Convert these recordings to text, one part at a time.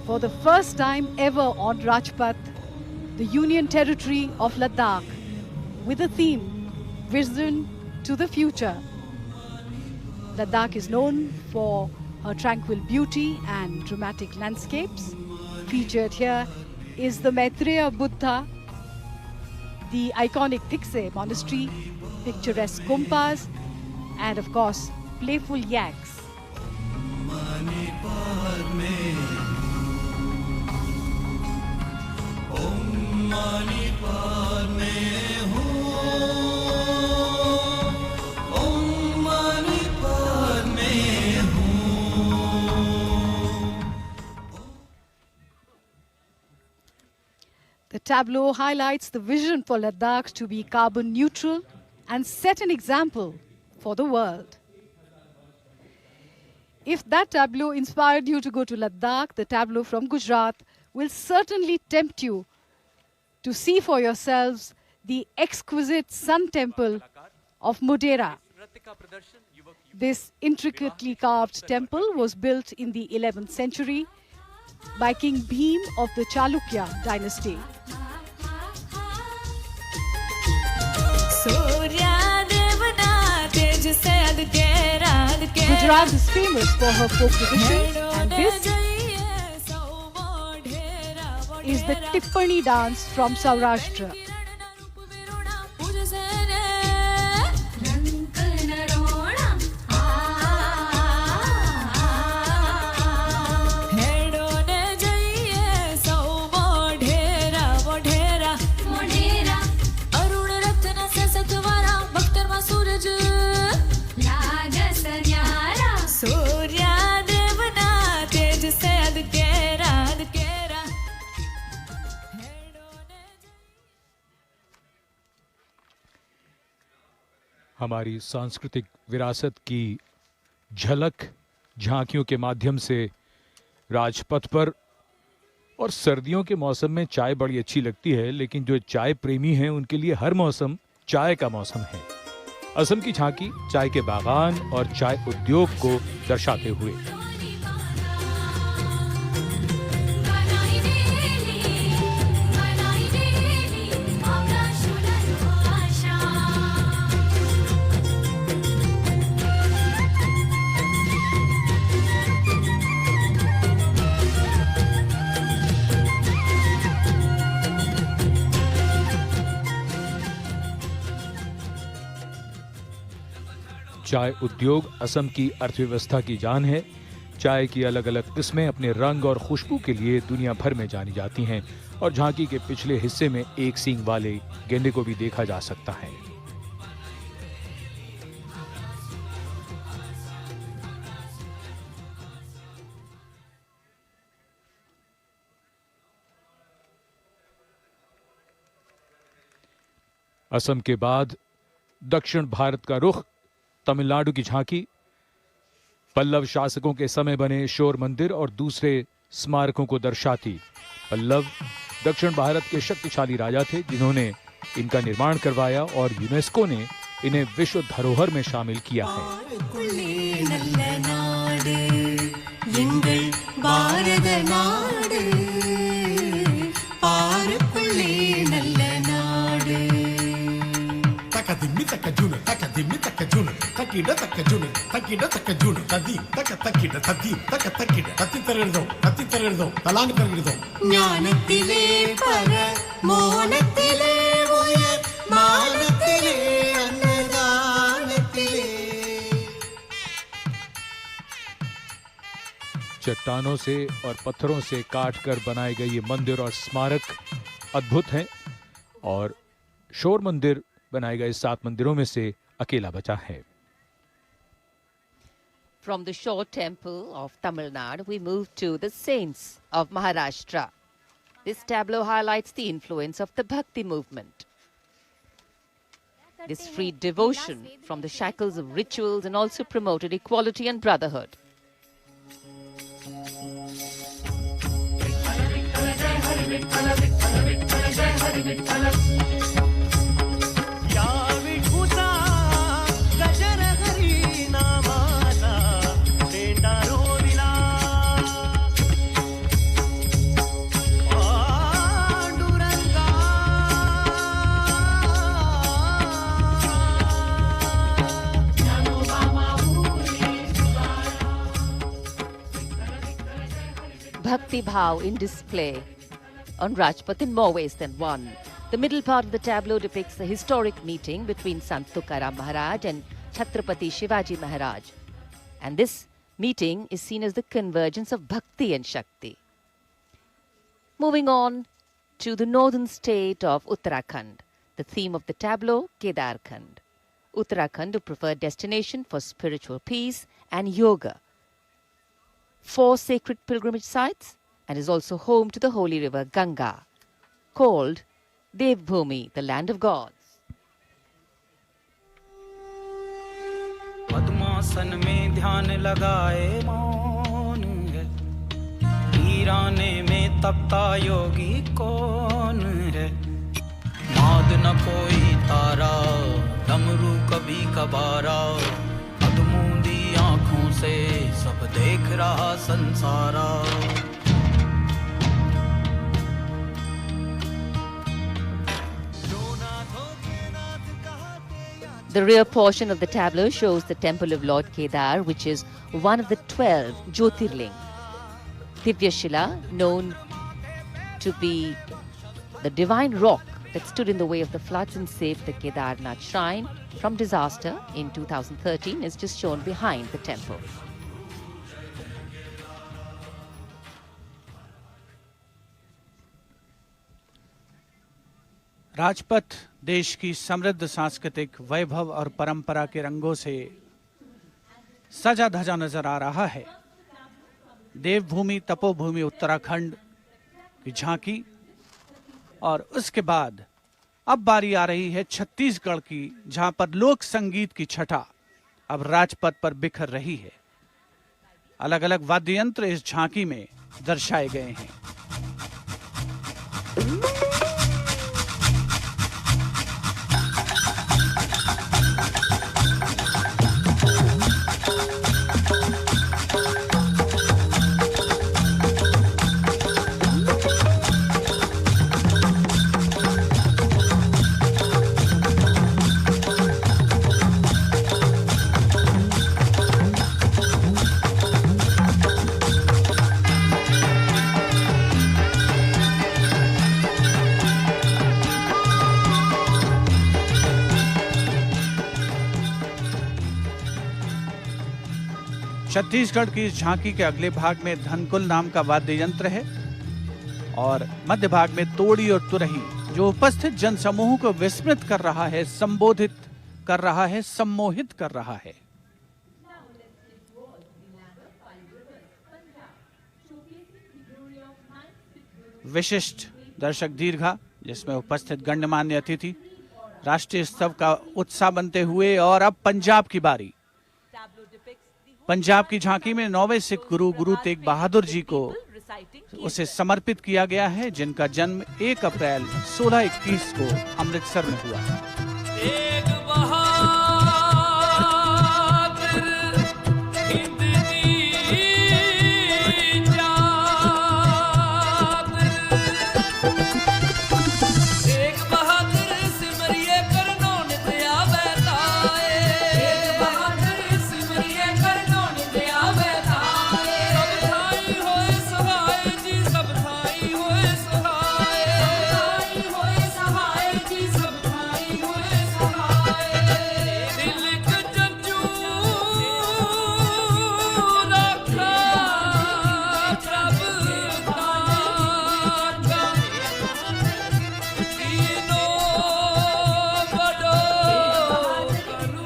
for the first time ever on Rajpath, the Union Territory of Ladakh, with the theme, Vision to the Future. Ladakh is known for her tranquil beauty and dramatic landscapes. Featured here is the Maitreya Buddha, the iconic Thikse Monastery, picturesque Gumpas, and of course, playful yaks. The tableau highlights the vision for Ladakh to be carbon neutral and set an example for the world. If that tableau inspired you to go to Ladakh, the tableau from Gujarat will certainly tempt you to see for yourselves the exquisite Sun Temple of Modhera. This intricately carved temple was built in the 11th century by King Bhim of the Chalukya dynasty. Gujarat is famous for her folk traditions, and this is the Tippani dance from Saurashtra. हमारी सांस्कृतिक विरासत की झलक झांकियों के माध्यम से राजपथ पर। और सर्दियों के मौसम में चाय बड़ी अच्छी लगती है, लेकिन जो चाय प्रेमी हैं उनके लिए हर मौसम चाय का मौसम है। असम की झांकी चाय के बागान और चाय उद्योग को दर्शाते हुए। चाय उद्योग असम की अर्थव्यवस्था की जान है। चाय की अलग अलग किस्में अपने रंग और खुशबू के लिए दुनिया भर में जानी जाती हैं और झांकी के पिछले हिस्से में एक सींग वाले गेंडे को भी देखा जा सकता है। असम के बाद दक्षिण भारत का रुख तमिलनाडु की झांकी, पल्लव शासकों के समय बने शोर मंदिर और दूसरे स्मारकों को दर्शाती। पल्लव दक्षिण भारत के शक्तिशाली राजा थे जिन्होंने इनका निर्माण करवाया और यूनेस्को ने इन्हें विश्व धरोहर में शामिल किया है। चट्टानों से और पत्थरों से काट कर बनाए गए ये मंदिर और स्मारक अद्भुत हैं और शोर मंदिर बनाए गए 7 मंदिरों में से अकेला बचा है। From the Shore Temple of Tamil Nadu, we move to the Saints of Maharashtra. This tableau highlights the influence of the Bhakti movement. This freed devotion from the shackles of rituals and also promoted equality and brotherhood. Bhakti Bhav in display on Rajpath in more ways than one. The middle part of the tableau depicts the historic meeting between Sant Tukaram Maharaj and Chhatrapati Shivaji Maharaj. And this meeting is seen as the convergence of Bhakti and Shakti. Moving on to the northern state of Uttarakhand, the theme of the tableau, Kedarkhand. Uttarakhand, a preferred destination for spiritual peace and yoga. 4 sacred pilgrimage sites, and is also home to the holy river Ganga, called Devbhumi, the land of gods. पद्मासन में ध्यान लगाए मौन है, वीराने में तपता योगी कौन है, नाद न कोई तारा, डमरू कभी कबारा, अधमूंदी आँखों से सब देख रहा संसारा. The rear portion of the tableau shows the temple of Lord Kedar, which is one of the 12 Jyotirling. Divyashila, known to be the divine rock that stood in the way of the floods and saved the Kedarnath shrine from disaster in 2013, is just shown behind the temple. Rajpath देश की समृद्ध सांस्कृतिक वैभव और परंपरा के रंगों से सजा धजा नजर आ रहा है. देवभूमि तपोभूमि उत्तराखंड की झांकी, और उसके बाद अब बारी आ रही है छत्तीसगढ़ की, जहां पर लोक संगीत की छटा अब राजपथ पर बिखर रही है. अलग अलग वाद्य यंत्र इस झांकी में दर्शाए गए हैं. छत्तीसगढ़ की इस झांकी के अगले भाग में धनकुल नाम का वाद्य यंत्र है, और मध्य भाग में तोड़ी और तुरही, जो उपस्थित जनसमूह को विस्मृत कर रहा है, संबोधित कर रहा है, सम्मोहित कर रहा है. विशिष्ट दर्शक दीर्घा, जिसमें उपस्थित गण्यमान्य अतिथि राष्ट्रीय स्तव का उत्साह बनते हुए. और अब पंजाब की बारी. पंजाब की झांकी में 9वें सिख गुरु गुरु तेग बहादुर जी को उसे समर्पित किया गया है, जिनका जन्म 1 अप्रैल 1621 को अमृतसर में हुआ.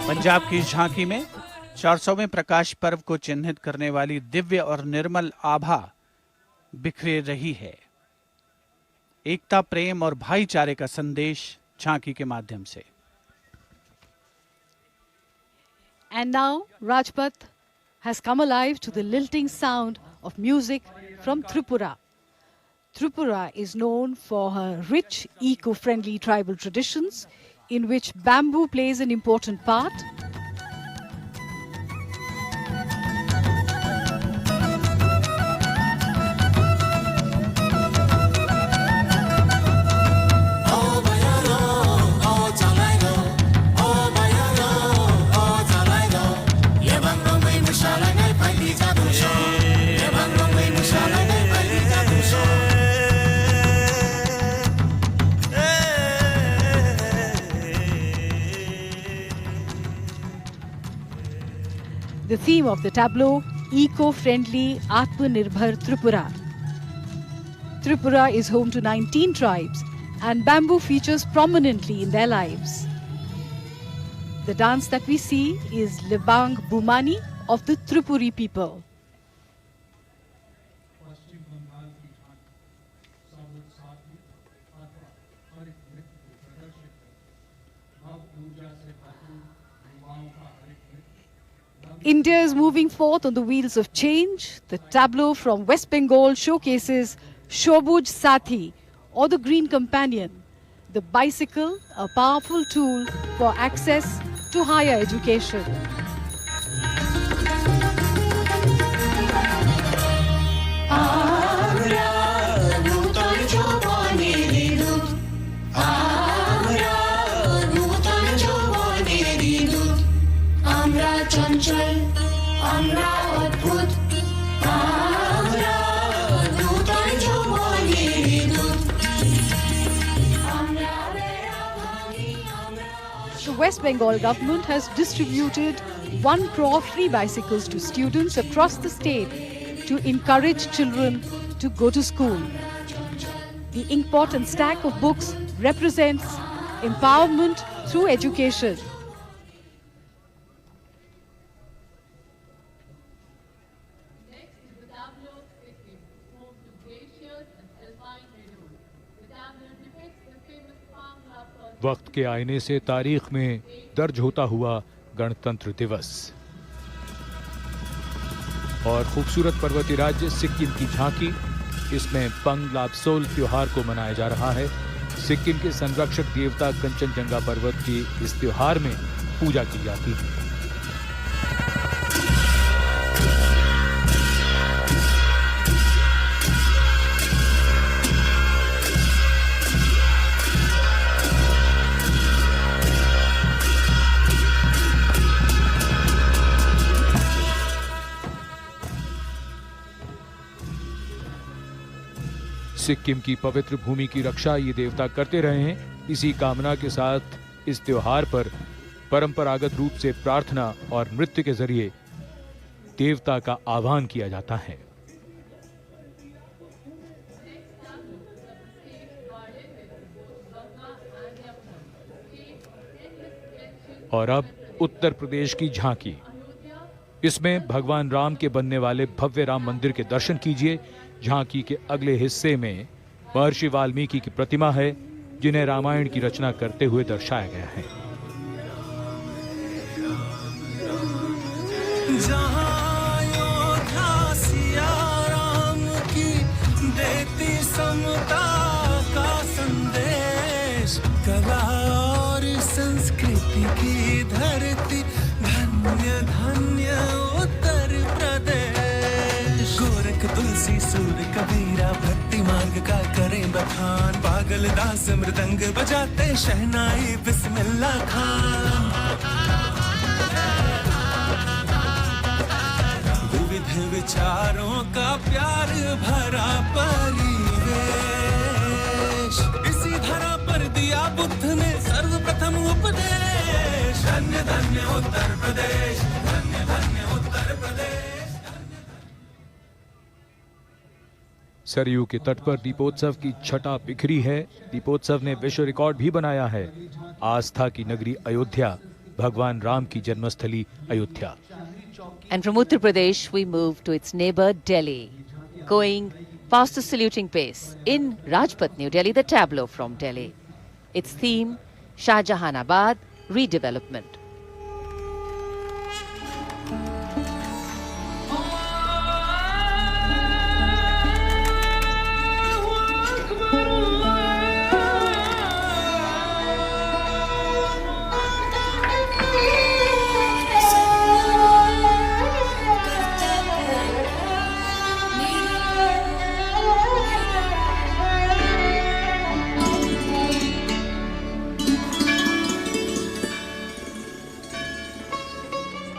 पंजाब की झांकी में 400वें प्रकाश पर्व को चिन्हित करने वाली दिव्य और निर्मल आभा बिखरे रही है. एकता, प्रेम और भाईचारे का संदेश झांकी के माध्यम से. And now Rajpath has come alive to the lilting sound of music from Tripura. Tripura is known for her rich, eco-friendly tribal traditions, in which bamboo plays an important part. The theme of the tableau, eco-friendly Atmanirbhar Tripura. Tripura is home to 19 tribes and bamboo features prominently in their lives. The dance that we see is Libang Bumani of the Tripuri people. India is moving forth on the wheels of change. The tableau from West Bengal showcases Shobuj Sathi, or the Green Companion, the bicycle, a powerful tool for access to higher education. The West Bengal government has distributed 1 crore free bicycles to students across the state to encourage children to go to school. The inkpot and stack of books represents empowerment through education. वक्त के आईने से तारीख में दर्ज होता हुआ गणतंत्र दिवस और खूबसूरत पर्वतीय राज्य सिक्किम की झांकी, इसमें पंग लाब्सोल त्योहार को मनाया जा रहा है। सिक्किम के संरक्षक देवता कंचनजंगा पर्वत की इस त्योहार में पूजा की जाती है। सिक्किम की पवित्र भूमि की रक्षा ये देवता करते रहे हैं। इसी कामना के साथ इस त्योहार पर परंपरागत रूप से प्रार्थना और नृत्य के जरिए देवता का आह्वान किया जाता है। और अब उत्तर प्रदेश की झांकी, इसमें भगवान राम के बनने वाले भव्य राम मंदिर के दर्शन कीजिए। झांकी के अगले हिस्से में महर्षि वाल्मीकि की प्रतिमा है, जिन्हें रामायण की रचना करते हुए दर्शाया गया है। जहाँ अयोध्या सिया राम की देती समता का संदेश, कला और संस्कृति की धरती, धन्य धन्य उत्तर प्रदेश। गोरख तुलसी सूर कबीरा भक्ति मांग का करें बखान, पागल दास मृदंग बजाते शहनाई बिस्मिल्लाह खान। विविध विचारों का प्यार भरा परिवेश, इसी धरा पर दिया बुद्ध ने सर्वप्रथम उपदेश। धन्य धन्य उत्तर प्रदेश, धन्य धन्य उत्तर प्रदेश। सरयू के तट पर दीपोत्सव की छटा बिखरी है। दीपोत्सव ने विश्व रिकॉर्ड भी बनाया है। आस्था की नगरी अयोध्या, भगवान राम की जन्मस्थली Ayodhya. And from Uttar Pradesh, we move to its neighbor Delhi, going faster saluting pace. In Rajpath, New Delhi, the tableau from Delhi. Its theme, Shahjahanabad redevelopment.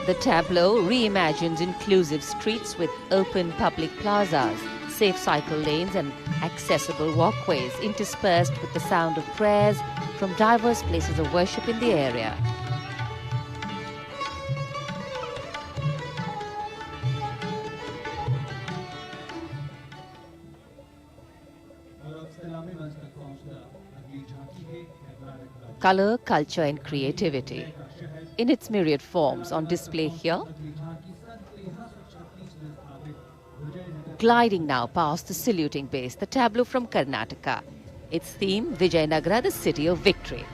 The tableau reimagines inclusive streets with open public plazas, safe cycle lanes and accessible walkways interspersed with the sound of prayers from diverse places of worship in the area. Color, culture and creativity in its myriad forms on display here. Gliding now past the saluting base, the tableau from Karnataka. Its theme, Vijayanagara, the city of victory.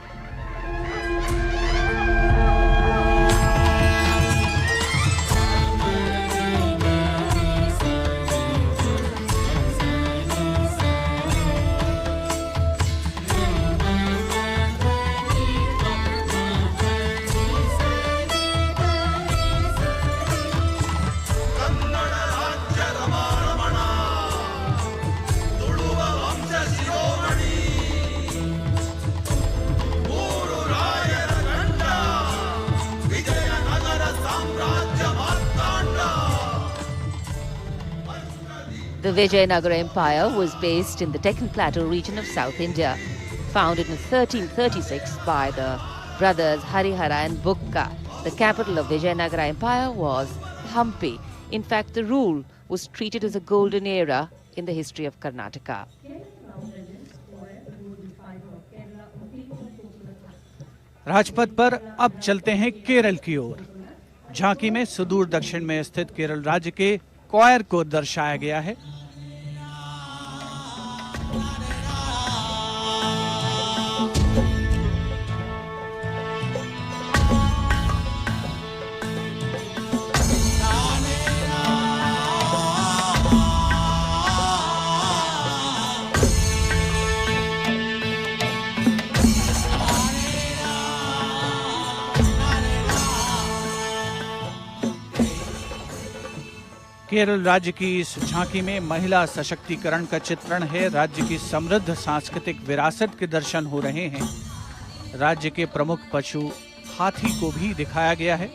The Vijayanagara Empire was based in the Deccan Plateau region of South India, founded in 1336 by the brothers Harihara and Bukka. The capital of Vijayanagara Empire was Hampi. In fact, the rule was treated as a golden era in the history of Karnataka. Rajpath पर अब चलते हैं केरल की ओर। झांकी में सुदूर दक्षिण में स्थित केरल राज्य के कोयर को दर्शाया गया है। केरल राज्य की इस झांकी में महिला सशक्तिकरण का चित्रण है। राज्य की समृद्ध सांस्कृतिक विरासत के दर्शन हो रहे हैं। राज्य के प्रमुख पशु हाथी को भी दिखाया गया है।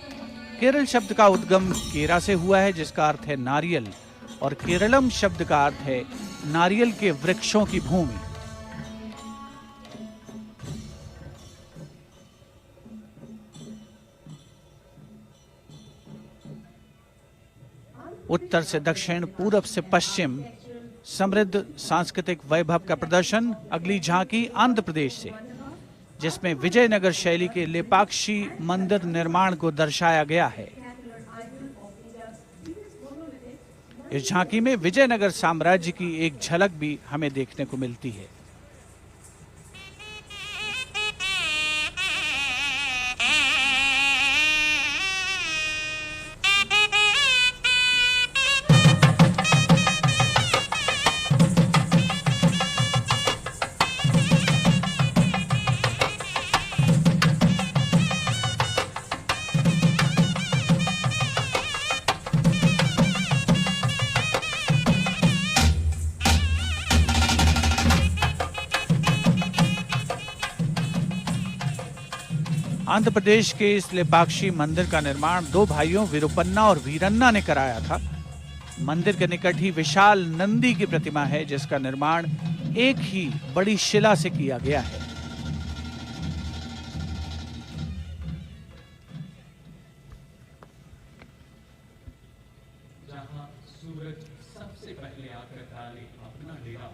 केरल शब्द का उद्गम केरा से हुआ है, जिसका अर्थ है नारियल, और केरलम शब्द का अर्थ है नारियल के वृक्षों की भूमि। उत्तर से दक्षिण, पूरब से पश्चिम समृद्ध सांस्कृतिक वैभव का प्रदर्शन। अगली झांकी आंध्र प्रदेश से, जिसमें विजयनगर शैली के लेपाक्षी मंदिर निर्माण को दर्शाया गया है। इस झांकी में विजयनगर साम्राज्य की एक झलक भी हमें देखने को मिलती है। आंध्र प्रदेश के इस लेपाक्षी मंदिर का निर्माण दो भाइयों विरुपन्ना और वीरन्ना ने कराया था। मंदिर के निकट ही विशाल नंदी की प्रतिमा है, जिसका निर्माण एक ही बड़ी शिला से किया गया है। जहां सूरज सबसे पहले आकर डाले अपना डेरा,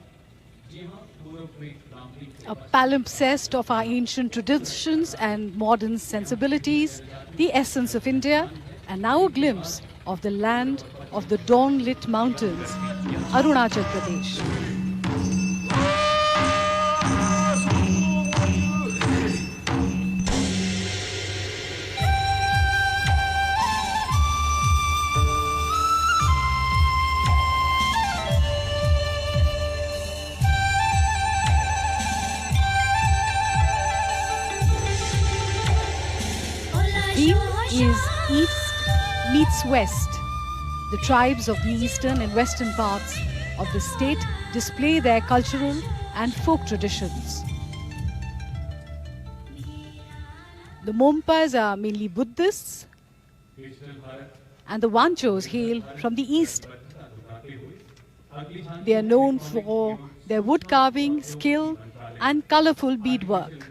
a palimpsest of our ancient traditions and modern sensibilities, the essence of India, and now a glimpse of the land of the dawn-lit mountains, Arunachal Pradesh. Is East meets West. The tribes of the eastern and western parts of the state display their cultural and folk traditions. The Mompas are mainly Buddhists, and the Wanchos hail from the east. They are known for their wood carving skill and colorful beadwork.